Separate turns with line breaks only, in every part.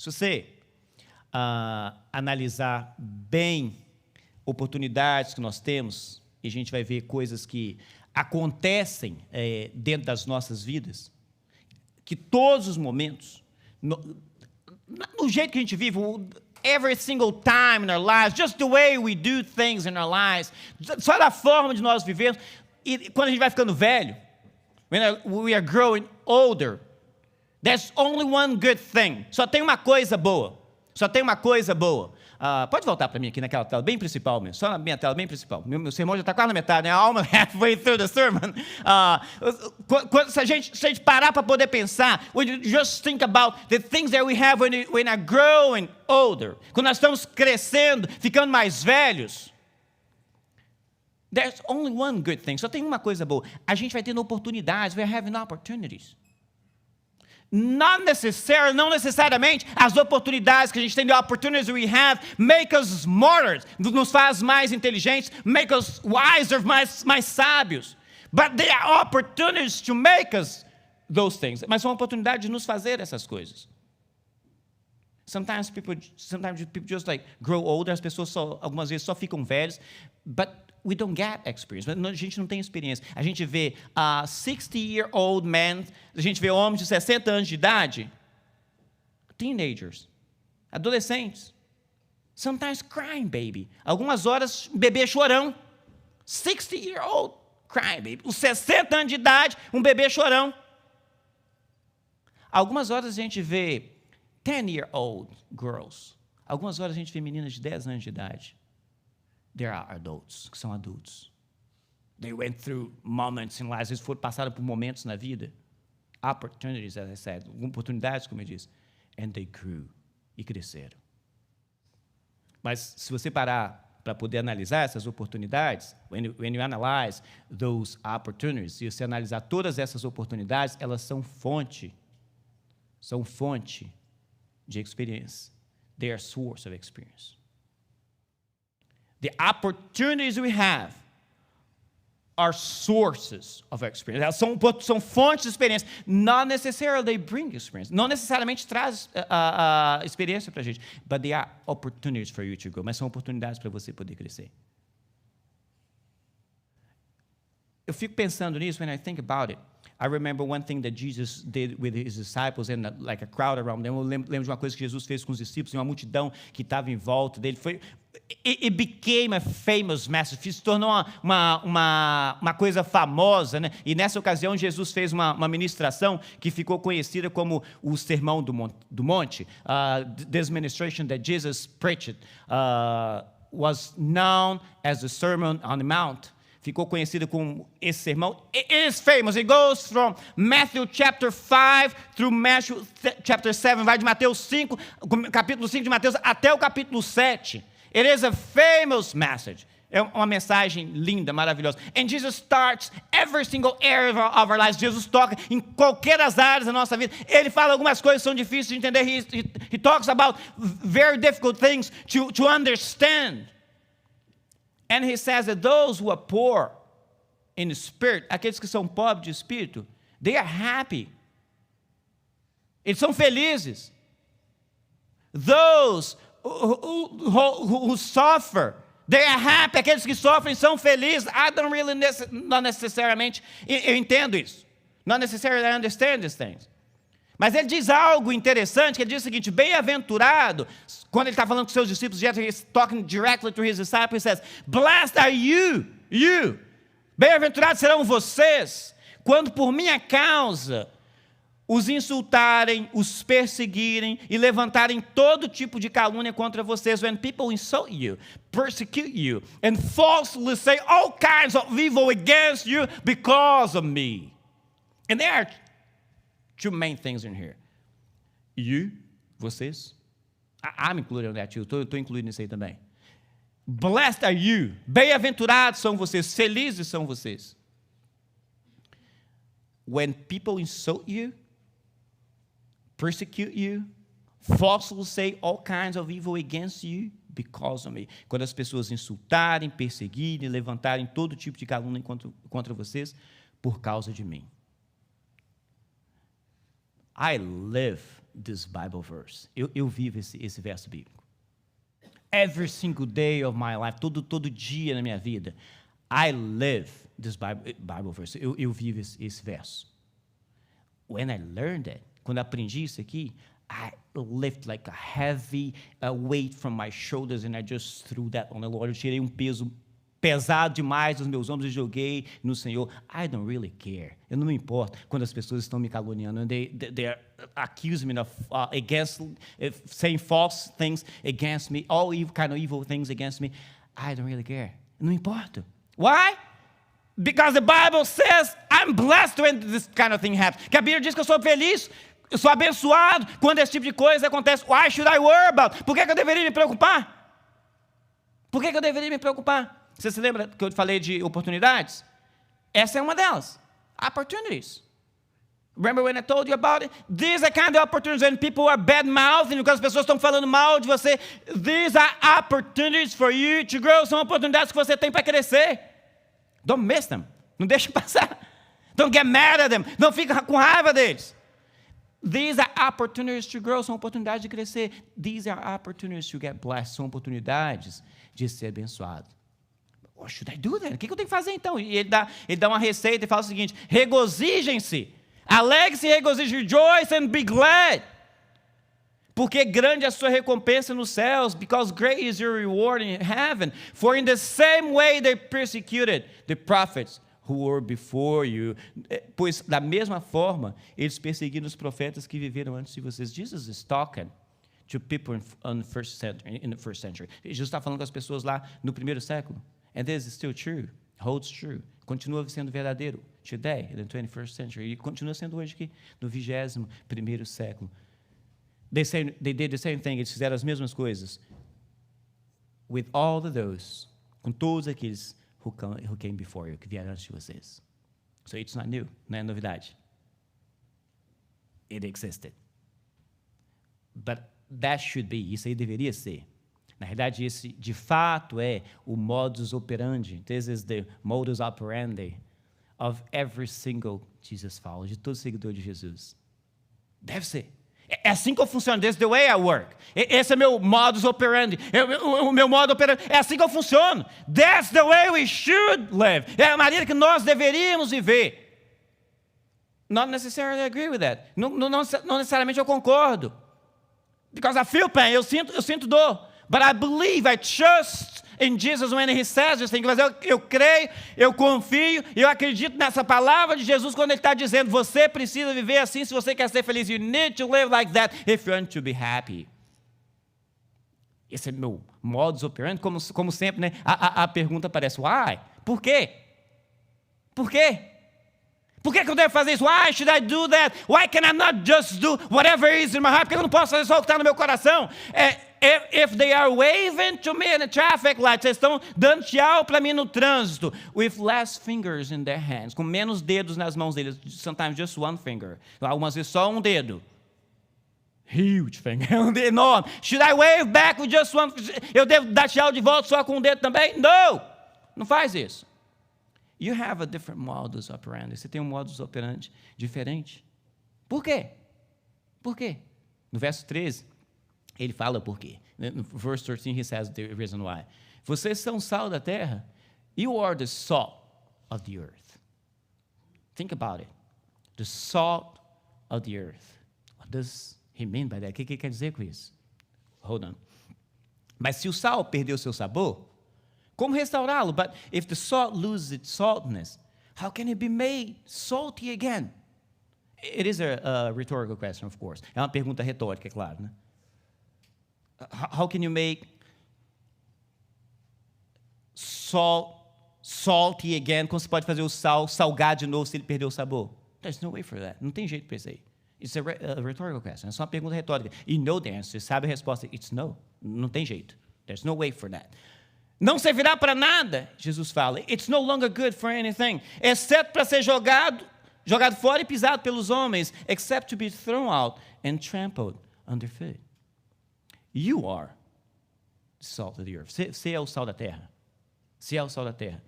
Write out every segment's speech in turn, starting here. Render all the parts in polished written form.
Se você analisar bem oportunidades que nós temos, e a gente vai ver coisas que acontecem dentro das nossas vidas, que todos os momentos, no jeito que a gente vive, every single time in our lives, just the way we do things in our lives, só da forma de nós vivermos, e quando a gente vai ficando velho, when we are growing older, there's only one good thing. Só tem uma coisa boa. Só tem uma coisa boa. Pode voltar para mim aqui naquela tela bem principal mesmo. Só na minha tela bem principal. Meu sermão já está quase na metade, né? Almost halfway through the sermon. Se a gente parar para poder pensar, when you just think about the things that we have when we are growing older. Quando nós estamos crescendo, ficando mais velhos, there's only one good thing. Só tem uma coisa boa. A gente vai tendo oportunidades. We are having opportunities. Não necessariamente as oportunidades que a gente tem, the opportunities we have, make us smarter, nos faz mais inteligentes, make us wiser, mais sábios. But they are opportunities to make us those things. Mas são oportunidades de nos fazer essas coisas. Sometimes people just like grow older, as pessoas algumas vezes só ficam velhos, but we don't get experience. A gente não tem experiência. A gente vê 60-year-old men, a gente vê homens de 60 anos de idade, teenagers, adolescentes, sometimes crying baby. Algumas horas, bebê chorão. 60-year-old crying baby. Os 60 anos de idade, um bebê chorão. Algumas horas a gente vê 10-year-old girls. Algumas horas a gente vê meninas de 10 anos de idade. There are adults, que são adultos. They went through moments in life, eles passaram por momentos na vida. Opportunities, as I said, oportunidades, como eu disse. And they grew, e cresceram. Mas se você parar para poder analisar essas oportunidades, when you analyze those opportunities, se você analisar todas essas oportunidades, elas são fonte de experiência. They are source of experience. The opportunities we have are sources of experience. Elas são fontes de experiência. Not necessarily they bring experience. Não necessariamente traz experiência para a gente. But they are opportunities for you to grow. Mas são oportunidades para você poder crescer. Eu fico pensando nisso when I think about it. I remember one thing that Jesus did with his disciples and like a crowd around them. Eu lembro de uma coisa que Jesus fez com os discípulos, uma multidão que estava em volta dele. It became a famous message. Se tornou uma coisa famosa, né? E nessa ocasião Jesus fez uma ministração que ficou conhecida como o Sermão do Monte. This ministration that Jesus preached was known as the Sermon on the Mount. Ficou conhecido como esse sermão. It is famous. It goes from Matthew chapter 5 through Matthew chapter 7. Vai de Mateus 5, capítulo 5 de Mateus até o capítulo 7. It is a famous message. É uma mensagem linda, maravilhosa. And Jesus starts every single area of our lives. Jesus toca em qualquer das áreas da nossa vida. Ele fala algumas coisas que são difíceis de entender. He talks about very difficult things to understand. And he says that those who are poor in spirit, aqueles que são pobres de espírito, they are happy. Eles são felizes. Those who suffer, they are happy. Aqueles que sofrem são felizes. I don't really not necessariamente, eu entendo isso. Not necessarily I understand these things. Mas ele diz algo interessante, que ele diz o seguinte: bem-aventurado, quando ele está falando com seus discípulos, he's talking directly to his disciples, he says, blessed are you. Bem-aventurados serão vocês, quando por minha causa os insultarem, os perseguirem e levantarem todo tipo de calúnia contra vocês. When people insult you, persecute you, and falsely say all kinds of evil against you because of me. And there are two main things in here. You, vocês. I'm included in that too. Estou incluído nisso aí também. Blessed are you. Bem-aventurados são vocês. Felizes são vocês. When people insult you, persecute you, falsely say all kinds of evil against you because of me. Quando as pessoas insultarem, perseguirem, levantarem todo tipo de calúnia contra vocês por causa de mim. I live this Bible verse. Eu vivo esse verso bíblico. Every single day of my life, todo dia na minha vida, I live this Bible verse. Eu vivo esse verso. When I learned it, quando eu aprendi isso aqui, I lift like a heavy weight from my shoulders and I just threw that on the Lord. Eu tirei um peso pesado demais dos meus ombros e joguei no Senhor. I don't really care. Eu não me importo quando as pessoas estão me caluniando. They're accusing me of saying false things against me, all kind of evil things against me. I don't really care. Eu não me importo. Why? Because the Bible says I'm blessed when this kind of thing happens. Que a Bíblia diz que eu sou feliz, eu sou abençoado quando esse tipo de coisa acontece. Why should I worry about? Por que eu deveria me preocupar? Por que eu deveria me preocupar? Você se lembra que eu falei de oportunidades? Essa é uma delas. Opportunities. Remember when I told you about it? These are kind of opportunities when people are bad-mouthing, quando as pessoas estão falando mal de você. These are opportunities for you to grow. São oportunidades que você tem para crescer. Don't miss them. Não deixe passar. Don't get mad at them. Não fica com raiva deles. These are opportunities to grow. São oportunidades de crescer. These are opportunities to get blessed. São oportunidades de ser abençoado. What should I do then? O que eu tenho que fazer então? E ele dá uma receita e fala o seguinte: regozijem-se, alegre-se, regozijem, rejoice and be glad. Porque grande é a sua recompensa nos céus, because great is your reward in heaven. For in the same way they persecuted the prophets who were before you. Pois da mesma forma eles perseguiram os profetas que viveram antes de vocês. Jesus is talking to people in the first century. Jesus está falando com as pessoas lá no primeiro século. And this is still true, holds true. Continua sendo verdadeiro today, in the 21st century. E continua sendo hoje aqui, no 21º século. They did the same thing. Eles fizeram as mesmas coisas. With all of those, com todos aqueles who came before you, que vieram antes de vocês. So it's not new, não é novidade. It existed. But that should be, isso aí deveria ser. Na verdade, esse de fato é o modus operandi. This is the modus operandi of every single Jesus follower, de todo seguidor de Jesus. Deve ser. É assim que eu funciono. This is the way I work. Esse é meu modus operandi. O meu modo operandi. É assim que eu funciono. That's the way we should live. É a maneira que nós deveríamos viver. Not necessarily agree with that. Não necessariamente eu concordo. Because I feel pain. Eu sinto dor. But I believe, I trust in Jesus when He says this thing. Mas eu creio, eu confio, eu acredito nessa palavra de Jesus quando Ele está dizendo, você precisa viver assim se você quer ser feliz. You need to live like that if you want to be happy. Esse é meu modus operandi, como sempre, né? A pergunta aparece, why? Por quê? Por quê? Por que eu devo fazer isso? Why should I do that? Why can I not just do whatever is in my heart? Por que eu não posso fazer só o que está no meu coração? If they are waving to me in the traffic light, vocês estão dando tchau para mim no trânsito, with less fingers in their hands, com menos dedos nas mãos deles, sometimes just one finger, algumas vezes só um dedo. Huge finger, um dedo enorme. Should I wave back with just one? Eu devo dar tchau de volta só com um dedo também? No! Não faz isso. You have a different modus operandi. Você tem um modus operandi diferente. Por quê? Por quê? No verso 13, ele fala por quê. No verse 13, he says the reason why. Vocês são sal da terra. You are the salt of the earth. Think about it. The salt of the earth. What does he mean by that? O que ele quer dizer com isso? Hold on. Mas se o sal perder o seu sabor, como restaurá-lo? But if the salt loses its saltiness, how can it be made salty again? It is a rhetorical question, of course. É uma pergunta retórica, é claro, né? How can you make salt salty again? Como você pode fazer o sal salgar de novo se ele perder o sabor? There's no way for that. Não tem jeito para isso aí. It's a rhetorical question. É só uma pergunta retórica. You know the answer. Você sabe a resposta. It's no. Não tem jeito. There's no way for that. Não servirá para nada, Jesus fala. It's no longer good for anything, exceto para ser jogado fora e pisado pelos homens, except to be thrown out and trampled underfoot. You are the salt of the earth. Você é o sal da terra. Você é o sal da terra.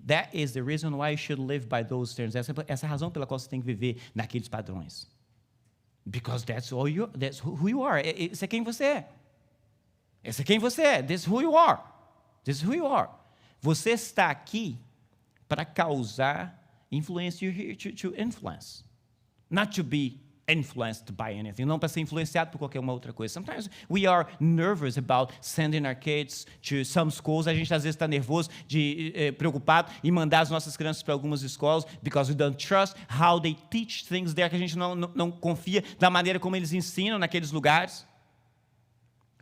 That is the reason why you should live by those terms. Essa é a razão pela qual você tem que viver naqueles padrões. Because that's who you are. Isso é quem você é. Esse é quem você é. This is who you are. This is who you are. Você está aqui para causar influência. You're here to influence. Not to be influenced by anything. Não para ser influenciado por qualquer uma outra coisa. Sometimes we are nervous about sending our kids to some schools. A gente às vezes está nervoso, preocupado em mandar as nossas crianças para algumas escolas because we don't trust how they teach things there, que a gente não confia da maneira como eles ensinam naqueles lugares.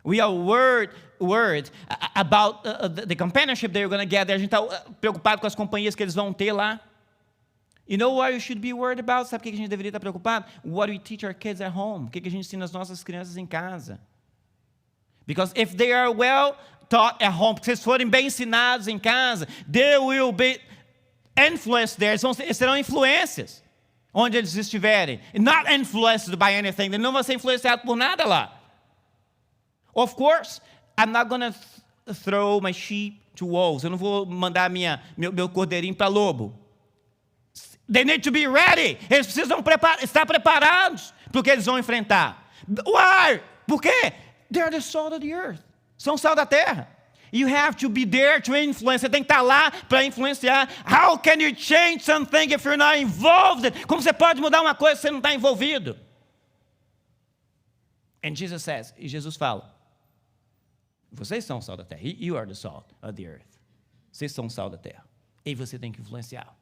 We are worried about the companionship they're going to get there. A gente está preocupado com as companhias que eles vão ter lá. You know what you should be worried about? Sabe o que a gente deveria estar preocupado? What we teach our kids at home. O que a gente ensina as nossas crianças em casa. Because if they are well taught at home, se eles forem bem ensinados em casa, they will be influenced there. Eles serão influências onde eles estiverem. Not influenced by anything. Eles não vão ser influenciados por nada lá. Of course, I'm not going to throw my sheep to wolves. Eu não vou mandar meu cordeirinho para lobo. They need to be ready. Eles precisam estar preparados para o que eles vão enfrentar. Why? Por quê? They are the salt of the earth. São sal da terra. You have to be there to influence. Você tem que estar lá para influenciar. How can you change something if you're not involved? Como você pode mudar uma coisa se você não está envolvido? And Jesus says, e Jesus fala, vocês são o sal da terra. You are the salt of the earth. Vocês são o sal da terra. E você tem que influenciar.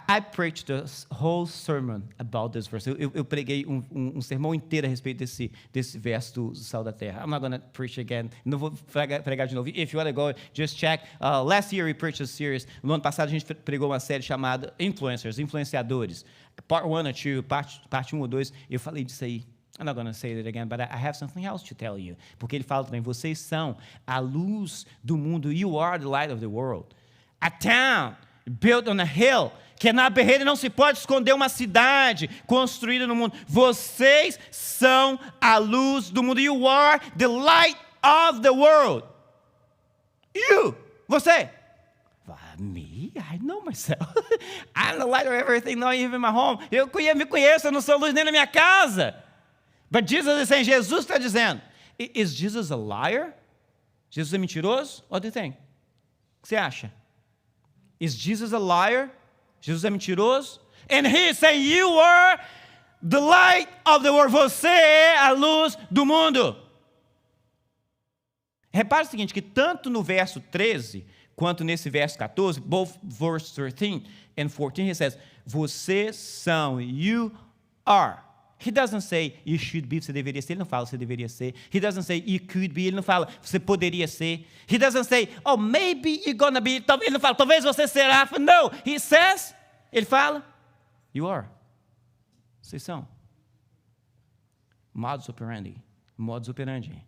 I preached the whole sermon about this verse. Eu preguei um sermão inteiro a respeito desse verso do sal da terra. I'm not going to preach again. Não vou pregar de novo. If you want to go, just check. Last year we preached a series. No ano passado a gente pregou uma série chamada Influenciadores. Part 1 or 2, parte 1 ou 2. Eu falei disso aí. I'm not going to say it again, but I have something else to tell you. Porque ele fala também, vocês são a luz do mundo. You are the light of the world. A town built on a hill, que na barreira não se pode esconder uma cidade construída no mundo. Vocês são a luz do mundo. You are the light of the world. You, você. Me? I know myself. I'm the light of everything, not even in my home. Eu me conheço, eu não sou luz nem na minha casa. But Jesus is saying, Jesus está dizendo, is Jesus a liar? Jesus é mentiroso? What do you think? O que você acha? Is Jesus a liar? Jesus é mentiroso? And he is saying, you are the light of the world. Você é a luz do mundo. Repare o seguinte, que tanto no verso 13, quanto nesse verso 14, both verse 13 and 14, he says, vocês são, you are. He doesn't say, you should be, você deveria ser. Ele não fala, você deveria ser. He doesn't say, you could be. Ele não fala, você poderia ser. He doesn't say, oh, maybe you're gonna be. Ele não fala, talvez você será. No, he says, ele fala, you are. Vocês são. Modus Operandi. Modus Operandi.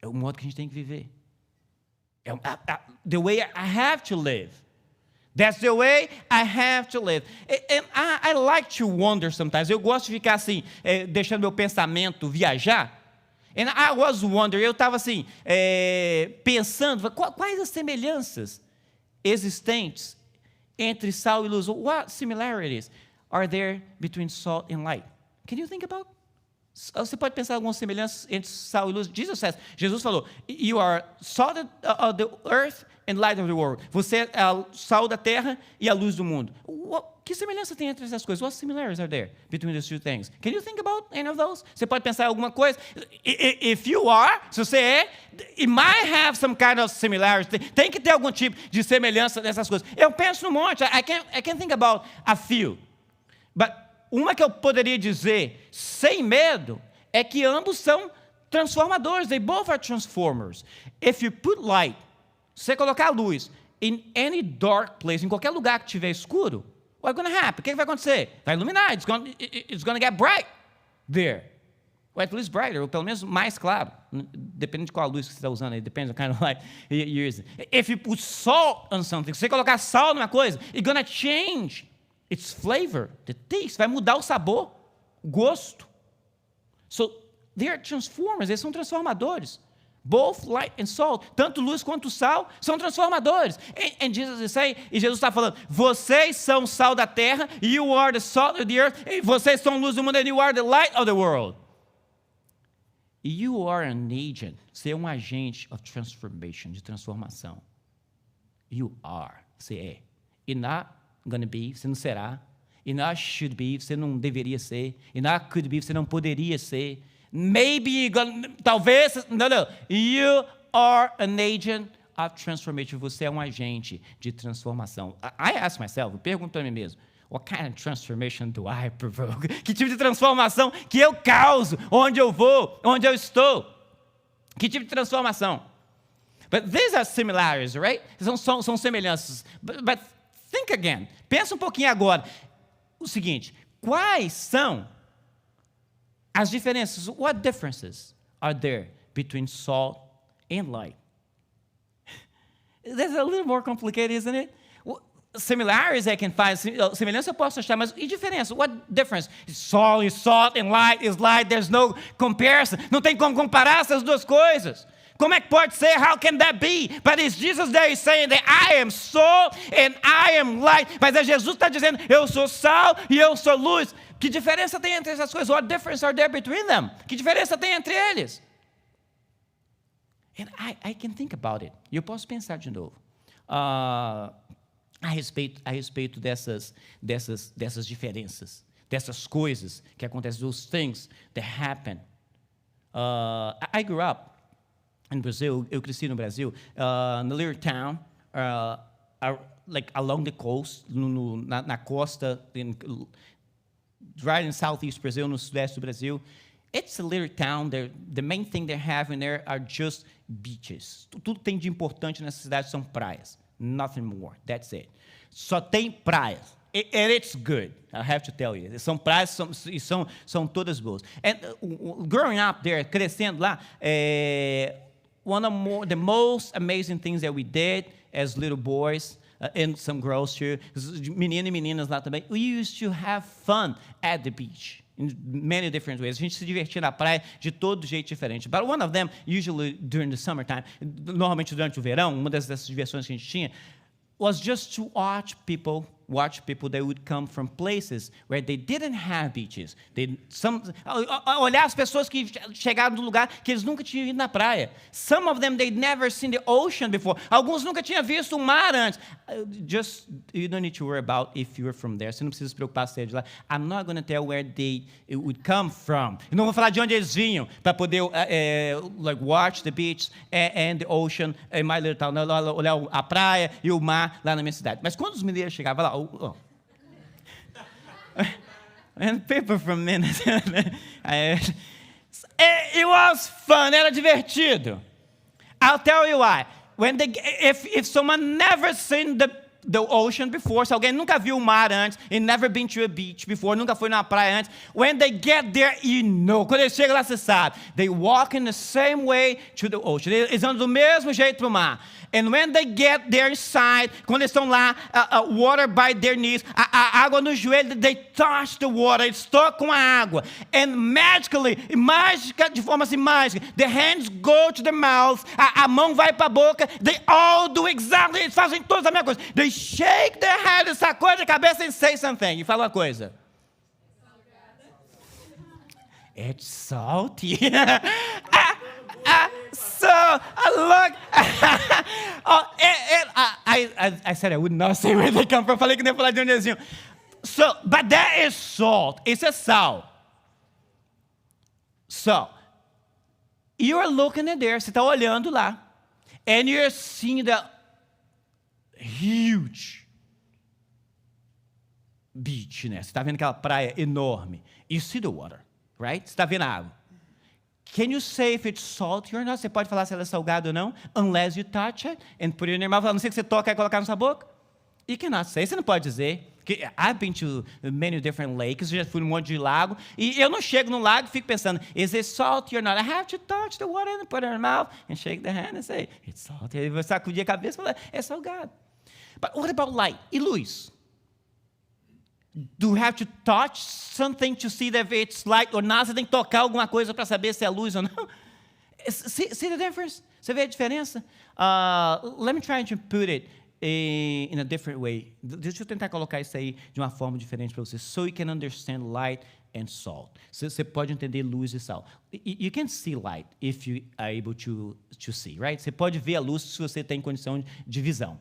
É o modo que a gente tem que viver. The way I have to live. That's the way I have to live. And I like to wonder sometimes. Eu gosto de ficar assim, deixando meu pensamento viajar. And I was wondering, eu estava assim, pensando, quais as semelhanças existentes entre sal e luz? What similarities are there between salt and light? Can you think about? Você pode pensar algumas semelhanças entre sal e luz? Jesus falou, you are salt of the earth and light of the world. Você é o sal da terra e a luz do mundo. Que semelhança tem entre essas coisas? What similarities are there between those two things? Can you think about any of those? Você pode pensar em alguma coisa? If you are, se você é, it might have some kind of similarity. Tem que ter algum tipo de semelhança dessas coisas. Eu penso num monte. I can think about a few. But uma que eu poderia dizer sem medo é que ambos são transformadores. They both are transformers. If you put light, se você colocar a luz in any dark place, em qualquer lugar que tiver escuro, what's going to happen? O que vai acontecer? Vai iluminar. It's going to get bright there. Or at least brighter, ou pelo menos mais claro. Dependendo de qual luz que você está usando. It depends on the kind of light you're using. If you put salt on something, se você colocar sal numa coisa, it's going to change its flavor, the taste. Vai mudar o sabor, o gosto. So, they are transformers. Eles são transformadores. Both light and salt, tanto luz quanto sal, são transformadores. And Jesus is saying, e Jesus está falando, vocês são o sal da terra, you are the salt of the earth, e vocês são a luz do mundo, and you are the light of the world. You are an agent, você é um agente of transformation, de transformação. You are, você é. You're not gonna be, você não será. You're not should be, você não deveria ser. You're not could be, você não poderia ser. Maybe you're gonna, talvez, não. You are an agent of transformation. Você é um agente de transformação. I ask myself, eu pergunto para mim mesmo, what kind of transformation do I provoke? Que tipo de transformação que eu causo? Onde eu vou? Onde eu estou? Que tipo de transformação? But these are similarities, right? São semelhanças. But think again. Pensa um pouquinho agora. O seguinte, quais são as diferenças? What differences are there between salt and light? That's a little more complicated, isn't it? Similarities I can find, semelhança eu posso achar, mas e diferença? What difference? Salt is salt and light is light. There's no comparison. Não tem como comparar essas duas coisas. Como é que pode ser? How can that be? But it's Jesus there is saying that I am salt and I am light. Mas é Jesus está dizendo, eu sou sal e eu sou luz. Que diferença tem entre essas coisas? What difference are there between them? Que diferença tem entre eles? And I can think about it. E eu posso pensar de novo. A respeito dessas diferenças, dessas coisas que acontecem, those things that happen. I grew up in Brazil. Eu cresci no Brasil, in a little town, like along the coast, na costa, right in southeast Brazil, no sudeste do Brasil. It's a little town. The main thing they have in there are just beaches. Tudo que tem de importante nessa cidade são praias. Nothing more. That's it. Só tem praias. And it's good. I have to tell you. São praias e são todas boas. And growing up there, crescendo lá, one of the most amazing things that we did as little boys, and some girls too, meninos e meninas lá também, we used to have fun at the beach. In many different ways. A gente se divertia na praia de todo jeito diferente. But one of them, usually during the summertime, normalmente durante o verão, uma dessas diversões que a gente tinha, was just to watch people that would come from places where they didn't have beaches. Olhar as pessoas que chegaram do lugar que eles nunca tinham ido na praia. Some of them, they'd never seen the ocean before. Alguns nunca tinham visto o mar antes. You don't need to worry about if you're from there. Você não precisa se preocupar se é de lá. I'm not going to tell where they would come from. Eu não vou falar de onde eles vinham para poder like watch the beach and the ocean in my little town. Olhar a praia e o mar lá na minha cidade. Mas quando os mineiros chegavam lá, and people from Minas, it was fun, era divertido. I'll tell you why. If someone never seen the ocean before, se alguém nunca viu o mar antes, and never been to a beach before, nunca foi numa praia antes, when they get there, you know, quando eles chegam lá, você sabe, they walk in the same way to the ocean. Eles andam do mesmo jeito para o mar. And when they get there inside, quando eles estão lá, water by their knees, a água no joelho, they touch the water, eles tocam a água. And magically, de forma assim mágica, the hands go to the mouth, a mão vai para a boca, they all do exactly, eles fazem todos a mesma coisa. They shake their head, sacode a cabeça and say something, e fala uma coisa. It's salty. So, look, I said I would not say where they come from. Falei que nem falar de onde eles vinham. So, but that is salt. Isso é sal. So, you're looking at there, você está olhando lá, and you're seeing the huge beach, né? Você está vendo aquela praia enorme. You see the water, right? Você está vendo a água. Can you say if it's salty or not? Você pode falar se ela é salgada ou não, unless you touch it and put it in your mouth. A não ser que você toque e colocar na sua boca. You cannot say. Você não pode dizer. I've been to many different lakes. Eu já fui num monte de lago. E eu não chego no lago e fico pensando, is it salty or not? I have to touch the water and put it in my mouth and shake the hand and say, it's salty. Eu vou sacudir a cabeça e falar, é salgado. But what about light? E luz? Do you have to touch something to see if it's light or not? Você tem que tocar alguma coisa para saber se é luz ou não? See the difference? Você vê a diferença? Let me try to put it in a different way. Deixa eu tentar colocar isso aí de uma forma diferente para você. So you can understand light and salt. Você pode entender luz e sal. You can see light if you are able to see, right? Você pode ver a luz se você tem condição de visão.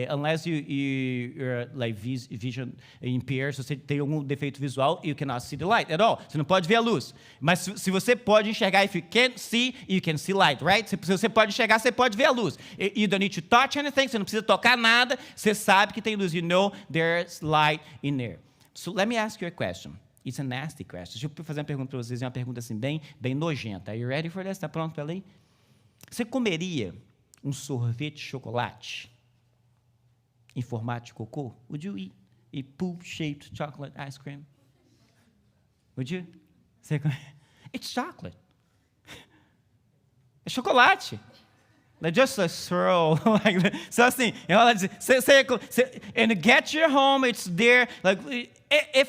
Unless you're like vision impaired, se você tem algum defeito visual, you cannot see the light at all. Você não pode ver a luz. Mas se você pode enxergar, if you can't see, you can see light, right? Se você pode enxergar, você pode ver a luz. You don't need to touch anything, você não precisa tocar nada, você sabe que tem luz. You know there's light in there. So let me ask you a question. It's a nasty question. Deixa eu fazer uma pergunta para vocês, é uma pergunta assim bem nojenta. Are you ready for this? Está pronto para ela aí? Você comeria um sorvete de chocolate em formato de cocô? Would you eat a poop-shaped chocolate ice cream? Would you? It's chocolate. É chocolate. Like just a swirl. Like, so assim, ela diz, and get your home, it's there. Like,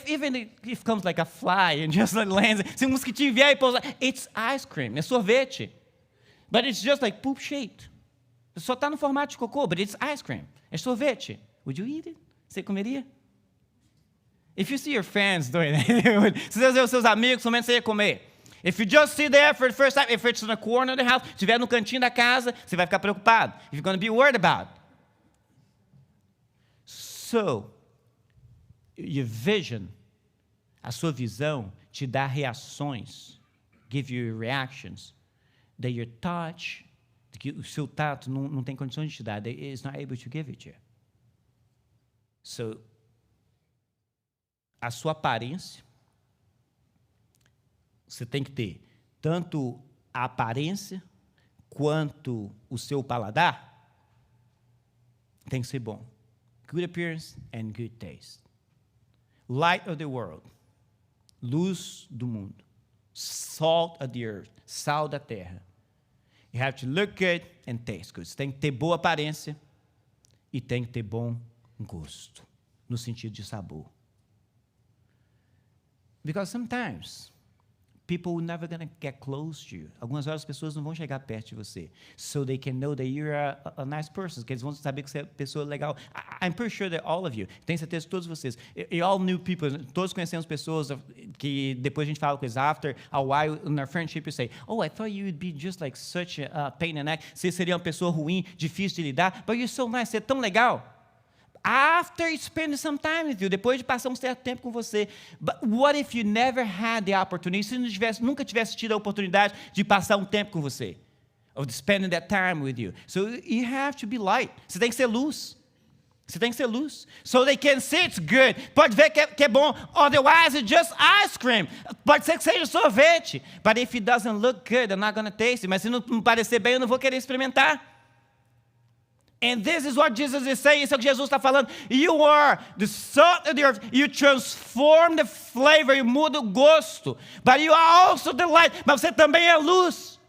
even if it comes like a fly and just like lands, se um mosquitinho vier e pousa, it's ice cream, é sorvete. But it's just like poop-shaped. Só está no formato de cocô, but it's ice cream. É sorvete. Would you eat it? Você comeria? If you see your friends doing it, se você vê os seus amigos, somente você ia comer. If you just see there for the first time, if it's in the corner of the house, se estiver no cantinho da casa, você vai ficar preocupado. If you're going to be worried about it. So, your vision, a sua visão, te dá reações, give you reactions, that your touch, que o seu tato não tem condições de te dar. It's not able to give it to you. So, a sua aparência, você tem que ter tanto a aparência quanto o seu paladar tem que ser bom. Good appearance and good taste. Light of the world, luz do mundo. Salt of the earth, sal da terra. You have to look good and taste good. Você tem que ter boa aparência e tem que ter bom gosto, no sentido de sabor. Because sometimes people are never going to get close to you. Algumas horas as pessoas não vão chegar perto de você. So they can know that you're a nice person. Que eles vão saber que você é uma pessoa legal. I'm pretty sure that all of you, tenho certeza que todos vocês, you all knew people, todos conhecemos pessoas que depois a gente fala com eles, after a while in our friendship, you say, oh, I thought you would be just like such a pain in the neck. Você seria uma pessoa ruim, difícil de lidar, but you're so nice, você é tão legal. After spending some time with you, depois de passar um certo tempo com você. But what if you never had the opportunity? Se nunca tivesse tido a oportunidade de passar um tempo com você, of spending that time with you. So you have to be light. Você tem que ser luz. Você tem que ser luz. So they can see it's good. Pode ver que é bom. Otherwise, it's just ice cream. Pode ser que seja sorvete. But if it doesn't look good, I'm not going to taste it. Mas se não parecer bem, eu não vou querer experimentar. And this is what Jesus is saying. Isso é o que Jesus está falando. You are the salt of the earth. You transform the flavor. You muda o gosto. But you are also the light. Mas você também é luz.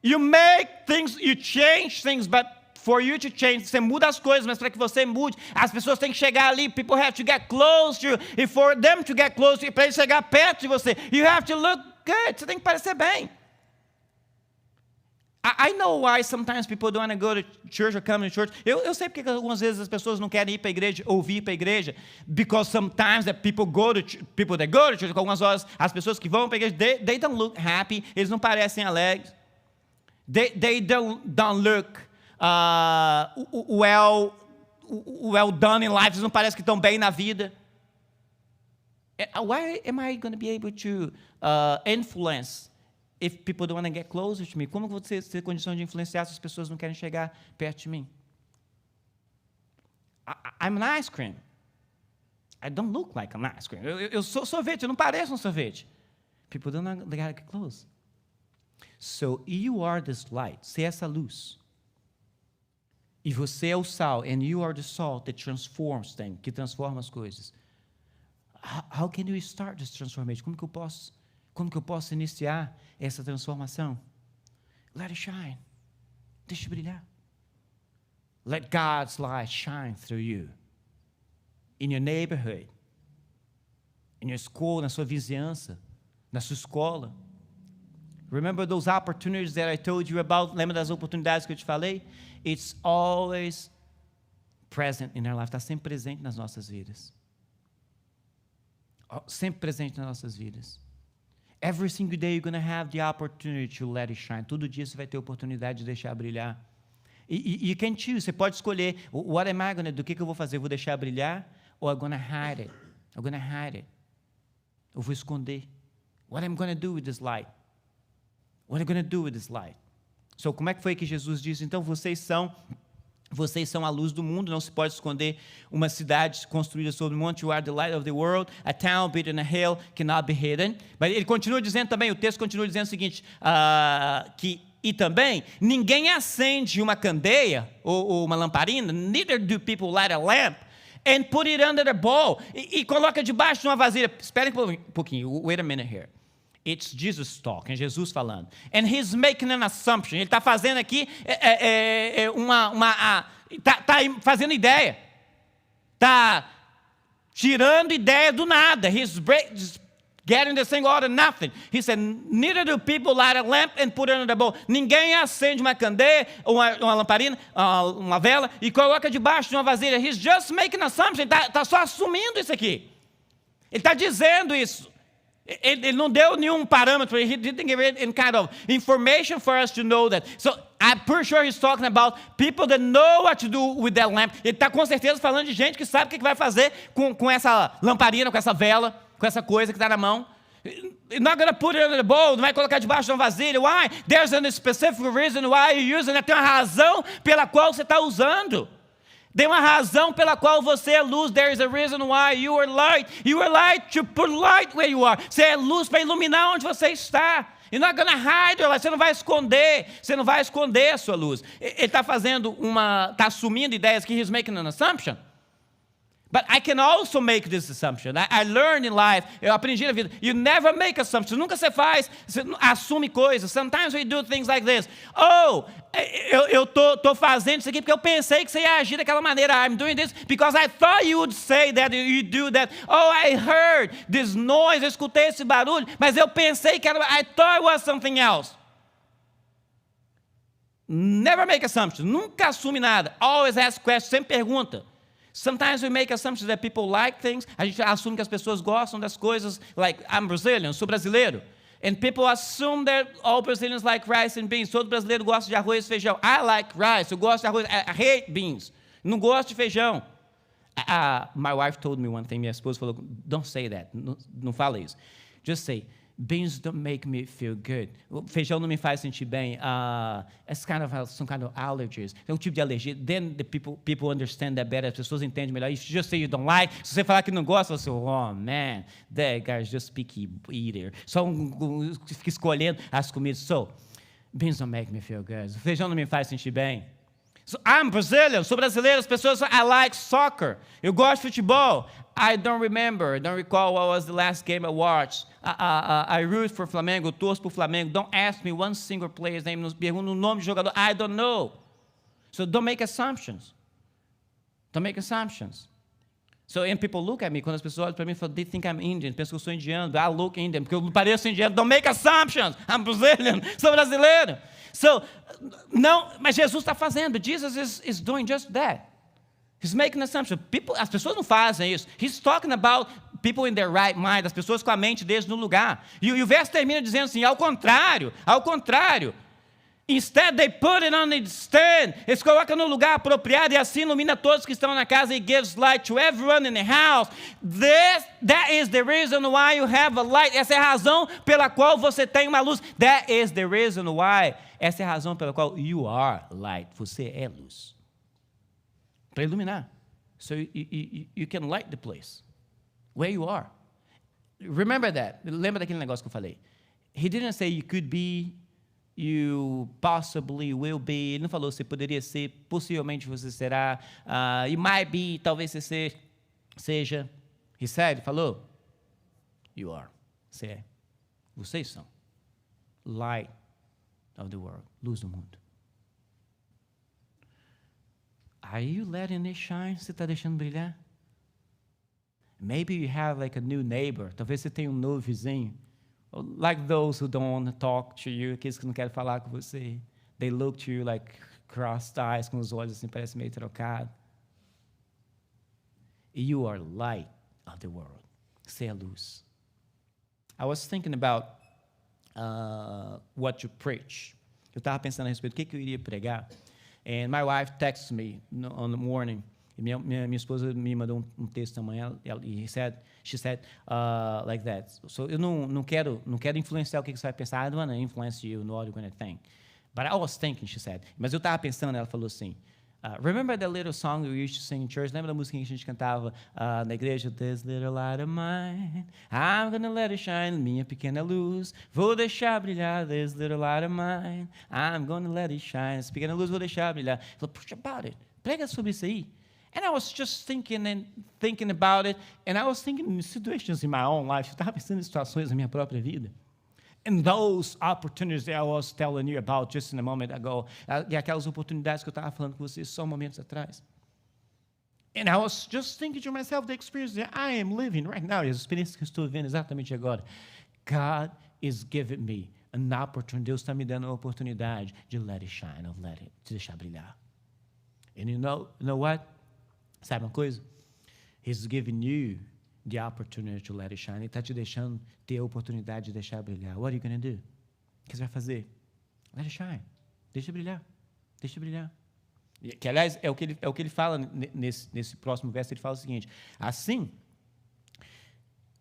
You make things, you change things, but for you to change, você muda as coisas, mas para que você mude, as pessoas têm que chegar ali. People have to get close to you. And for them to get close to you, para eles chegar perto de você, you have to look good. Você tem que parecer bem. I know why sometimes people don't want to go to church or come to church. Eu sei porque algumas vezes as pessoas não querem ir para a igreja ou vir para a igreja. Because sometimes that people that go to church, algumas horas as pessoas que vão para a igreja, they don't look happy. Eles não parecem alegres. They don't look well done in life. Eles não parecem que estão bem na vida. Why am I going to be able to influence if people don't want to get closer to me? Como você tem condição de influenciar se as pessoas não querem chegar perto de mim? I'm an ice cream. I don't look like an ice cream. Eu sou sorvete, eu não pareço um sorvete. People don't want to get close. So you are this light. Você é essa luz. E você é o sal. And you are the salt that transforms things. Que transforma as coisas. How can you start this transformation? Como que eu posso iniciar essa transformação? Let it shine. Deixa brilhar. Let God's light shine through you. In your neighborhood. In your school, na sua vizinhança. Na sua escola. Remember those opportunities that I told you about? Lembra das oportunidades que eu te falei? It's always present in our life. Está sempre presente nas nossas vidas. Sempre presente nas nossas vidas. Every single day you're going to have the opportunity to let it shine. Todo dia você vai ter a oportunidade de deixar brilhar. You can choose. Você pode escolher. What am I going to do? O que eu vou fazer? Eu vou deixar brilhar? Or I'm going to hide it? I'm going to hide it. Eu vou esconder. What am I going to do with this light? What are you going to do with this light? So, como é que foi que Jesus disse? Então, vocês são a luz do mundo, não se pode esconder uma cidade construída sobre o monte. You are the light of the world. A town built in a hill cannot be hidden. Mas ele continua dizendo também, o texto continua dizendo o seguinte, e também, ninguém acende uma candeia ou uma lamparina, neither do people light a lamp and put it under the bowl. E coloca debaixo de uma vasilha. Espera um pouquinho, wait a minute here. It's Jesus talking, Jesus falando. And he's making an assumption. Ele está fazendo aqui tá fazendo ideia. Está tirando ideia do nada. He's getting this thing out of nothing. He said, neither do people light a lamp and put it under the bowl. Ninguém acende uma candeia, uma lamparina, uma vela e coloca debaixo de uma vasilha. He's just making an assumption. Ele está só assumindo isso aqui. Ele está dizendo isso. Ele não deu nenhum parâmetro. He didn't give any kind of information for us to know that. So I'm pretty sure he's talking about people that know what to do with that lamp. Ele está com certeza falando de gente que sabe o que vai fazer com essa lamparina, com essa vela, com essa coisa que está na mão. You're not going to put it under the bowl. Não vai colocar debaixo de uma vasilha. Why? There's a specific reason why you're using it. Tem uma razão pela qual você está usando. Tem uma razão pela qual você é luz. There is a reason why you are light. You are light to put light where you are. Você é luz para iluminar onde você está. You're not going to hide your light. Você não vai esconder. Você não vai esconder a sua luz. Ele está está assumindo ideias que he's making an assumption. But I can also make this assumption. I learned in life, eu aprendi na vida, you never make assumptions. Nunca você assume coisas. Sometimes we do things like this. Oh, eu tô fazendo isso aqui porque eu pensei que você ia agir daquela maneira. I'm doing this because I thought you would say that, you do that. Oh, I heard this noise, eu escutei esse barulho, mas eu pensei que era, I thought it was something else. Never make assumptions. Nunca assume nada. Always ask questions, sempre pergunta. Sometimes we make assumptions that people like things. A gente assume que as pessoas gostam das coisas. Like, I'm Brazilian, sou brasileiro. And people assume that all Brazilians like rice and beans. Todo brasileiro gosta de arroz e feijão. I like rice, eu gosto de arroz. I hate beans. Não gosto de feijão. My wife told me one thing, minha esposa falou, don't say that. Não fala isso. Just say, beans don't make me feel good. O feijão não me faz sentir bem. It's kind of some kind of allergies. É um tipo de alergia. Then the people understand that better. As pessoas entendem melhor. If you just say you don't like, se você falar que não gosta, você oh man, that guy's just picky eater. Só fica escolhendo as comidas. So, beans don't make me feel good. O feijão não me faz sentir bem. So, I'm Brazilian, sou brasileiro, as pessoas falam, I like soccer. Eu gosto de futebol. I don't recall what was the last game I watched. I root for Flamengo, torço por Flamengo. Don't ask me one single player's name. Não pergunta o nome do jogador. I don't know. So don't make assumptions. Don't make assumptions. So, and people look at me, quando as pessoas olham para mim, they think I'm Indian, pensam que eu sou indiano. I look Indian, porque eu pareço indiano. Don't make assumptions. I'm Brazilian, sou brasileiro. So, não, mas Jesus está fazendo. Jesus is doing just that. He's making an assumption. As pessoas não fazem isso. He's talking about people in their right mind, as pessoas com a mente deles no lugar. E o verso termina dizendo assim, ao contrário. Instead, they put it on its stand. Eles colocam no lugar apropriado e assim ilumina todos que estão na casa e gives light to everyone in the house. That is the reason why you have a light. Essa é a razão pela qual você tem uma luz. That is the reason why. Essa é a razão pela qual you are light. Você é luz. Para iluminar. So you can light the place. Where you are. Remember that. Lembra daquele negócio que eu falei. He didn't say you could be, you possibly will be. Ele não falou você poderia ser, possivelmente você será. You might be, talvez você seja. He said, falou. You are. Você é. Vocês são. Light of the world. Luz do mundo. Are you letting it shine? Você está deixando brilhar? Maybe you have like a new neighbor. Talvez você tenha um novo vizinho. Like those who don't want to talk to you, aqueles que não querem falar com você. They look to you like crossed eyes, com os olhos assim, parece meio trocado. You are light of the world. Você é a luz. I was thinking about what to preach. Eu estava pensando a respeito do que eu iria pregar. And my wife texted me on the morning. Minha esposa me mandou um texto amanhã. She said like that. So eu não quero influenciar o que você vai pensar. I don't want to influence you in what you're going to think. But I was thinking, she said. Mas eu estava pensando, ela falou assim. Remember that little song we used to sing in church? Lembra da música que a gente cantava na igreja? This little light of mine, I'm gonna let it shine. Minha pequena luz, vou deixar brilhar. This little light of mine, I'm gonna let it shine. Essa pequena luz, vou deixar brilhar. Ela falou, preach about it. Prega sobre isso aí. And I was just thinking about it. And I was thinking in situations in my own life. Eu estava pensando em situações na minha própria vida. And those opportunities that I was telling you about just in a moment ago, e aquelas oportunidades que eu estava falando com vocês só momentos atrás. And I was just thinking to myself the experience that I am living right now, e as experiências que eu estou vivendo exatamente agora. God is giving me an opportunity. Deus está me dando a oportunidade de let it shine, de deixar brilhar. And you know what? Sabe uma coisa? He's giving you the opportunity to let it shine. Ele está te deixando ter a oportunidade de deixar brilhar. What are you going to do? O que você vai fazer? Let it shine. Deixa brilhar. Deixa brilhar. Que, aliás, é o que ele fala nesse próximo verso. Ele fala o seguinte. Assim,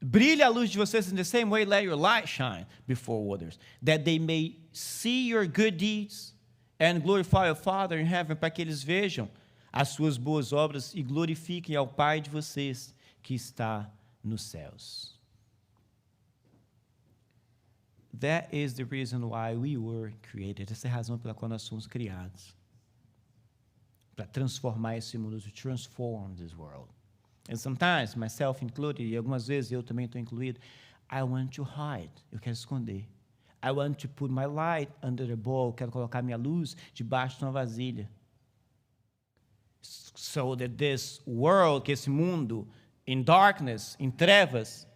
brilha a luz de vocês in the same way, let your light shine before others, that they may see your good deeds and glorify your Father in heaven, para que eles vejam as suas boas obras e glorifiquem ao Pai de vocês que está nos céus. That is the reason why we were created. Essa é a razão pela qual nós fomos criados. Para transformar esse mundo, to transform this world. And sometimes, myself included, e algumas vezes eu também estou incluído, I want to hide. Eu quero esconder. I want to put my light under a bowl. Eu quero colocar minha luz debaixo de uma vasilha. So that this world, que esse mundo, in darkness, em trevas,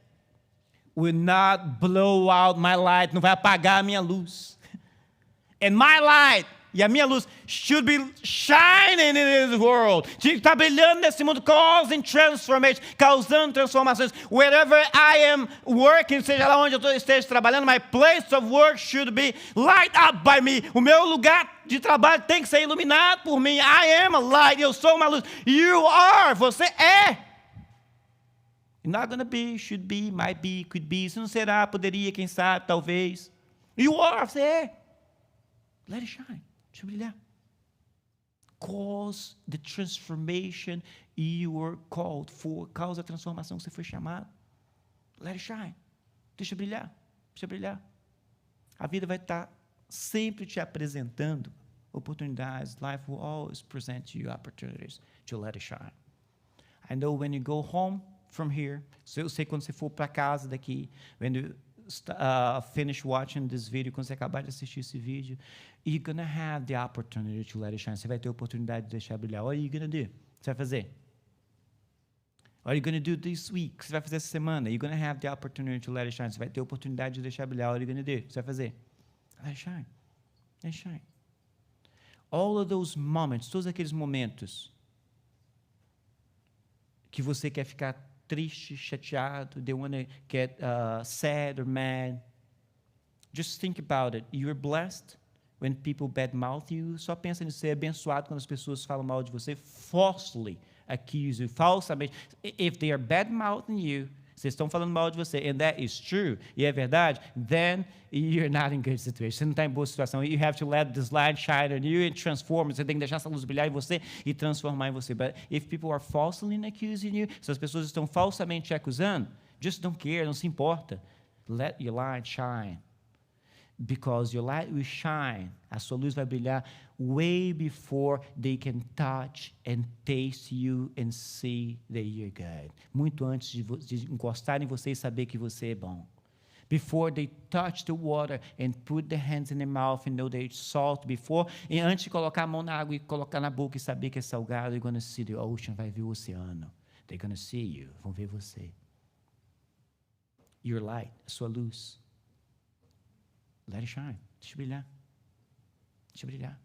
will not blow out my light, não vai apagar a minha luz. And my light, e a minha luz, should be shining in this world. Tinha que estar brilhando nesse mundo, causing transformation, causando transformações. Wherever I am working, seja lá onde eu esteja trabalhando, my place of work should be light up by me. O meu lugar de trabalho tem que ser iluminado por mim. I am a light, eu sou uma luz. You are, você é. Not gonna be, should be, might be, could be. Isso não será, poderia, quem sabe, talvez. You are, você é. Let it shine. Deixa brilhar. Cause the transformation you were called for. Causa a transformação que você foi chamado. Let it shine. Deixa brilhar. Deixa brilhar. A vida vai estar sempre te apresentando oportunidades. Life will always present you opportunities to let it shine. I know when you go home from here, so eu sei quando você for para casa daqui, when you finish watching this video, quando você acabar de assistir esse vídeo, you're gonna have the opportunity to let it shine. Você vai ter a oportunidade de deixar brilhar. What are you gonna do? Você vai fazer? What are you gonna do this week? O que você vai fazer essa semana? You're gonna have the opportunity to let it shine. Você vai ter a oportunidade de deixar brilhar. What are you gonna do? Você vai fazer? Let it shine. Let it shine. All of those moments, todos aqueles momentos que você quer ficar triste, chateado, they want to get sad or mad. Just think about it. You're blessed when people badmouth you. Só pensa nisso. Você é abençoado quando as pessoas falam mal de você, falsely accuse you, falsamente. If they are badmouthing you, vocês estão falando mal de você, and that is true, e é verdade, then you're not in good situation. Você não está em boa situação. You have to let this light shine on you and transform. Você tem que deixar essa luz brilhar em você e transformar em você. But if people are falsely accusing you, se as pessoas estão falsamente te acusando, just don't care, não se importa. Let your light shine. Because your light will shine. A sua luz vai brilhar way before they can touch and taste you and see that you're good. Muito antes de encostar em você e saber que você é bom. Before they touch the water and put their hands in their mouth and know that it's salt. E antes de colocar a mão na água e colocar na boca e saber que é salgado, they're going to see the ocean, vai ver o oceano. They're going to see you, vão ver você. Your light, a sua luz. Let it shine. Deixa brilhar. Deixa brilhar.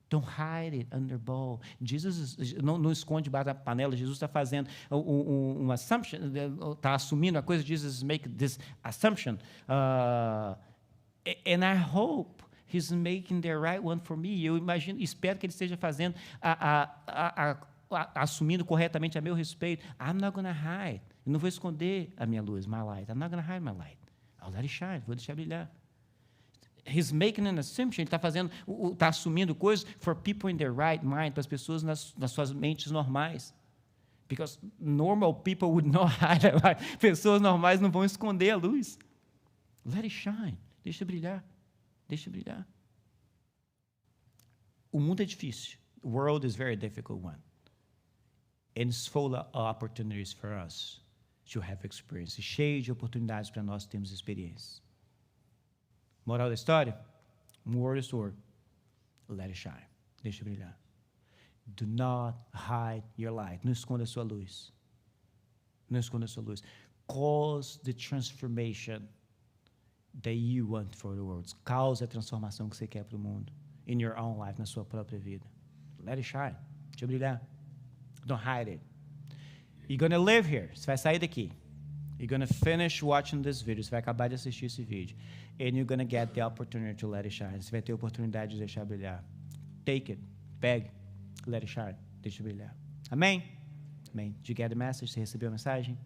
Don't hide it under bowl. Jesus não esconde debaixo da panela. Jesus está fazendo uma assumption, está assumindo a coisa. Jesus make this assumption. And I hope he's making the right one for me. Eu espero que ele esteja fazendo, assumindo corretamente a meu respeito. I'm not going to hide. Eu não vou esconder a minha luz, my light. I'm not going to hide my light. I'll let it shine. Vou deixar brilhar. He's making an assumption. Ele está assumindo coisas for people in their right mind, para as pessoas nas suas mentes normais. Because normal people would not hide a light. Pessoas normais não vão esconder a luz. Let it shine. Deixa brilhar. Deixa brilhar. O mundo é difícil. The world is a very difficult one. And it's full of opportunities for us to have experience. Cheio de oportunidades para nós termos experiências. Moral da história? Word is word. Let it shine. Deixa brilhar. Do not hide your light. Não esconda a sua luz. Não esconda a sua luz. Cause the transformation that you want for the world. Cause a transformação que você quer para o mundo. In your own life, na sua própria vida. Let it shine. Deixa brilhar. Don't hide it. You're going to live here. Você vai sair daqui. You're going to finish watching this video. Você vai acabar de assistir esse vídeo. And you're going to get the opportunity to let it shine. Você vai ter a oportunidade de deixar brilhar. Take it. Pegue. Let it shine. Deixa brilhar. Amém? Amém. Did you get the message? Você recebeu a mensagem?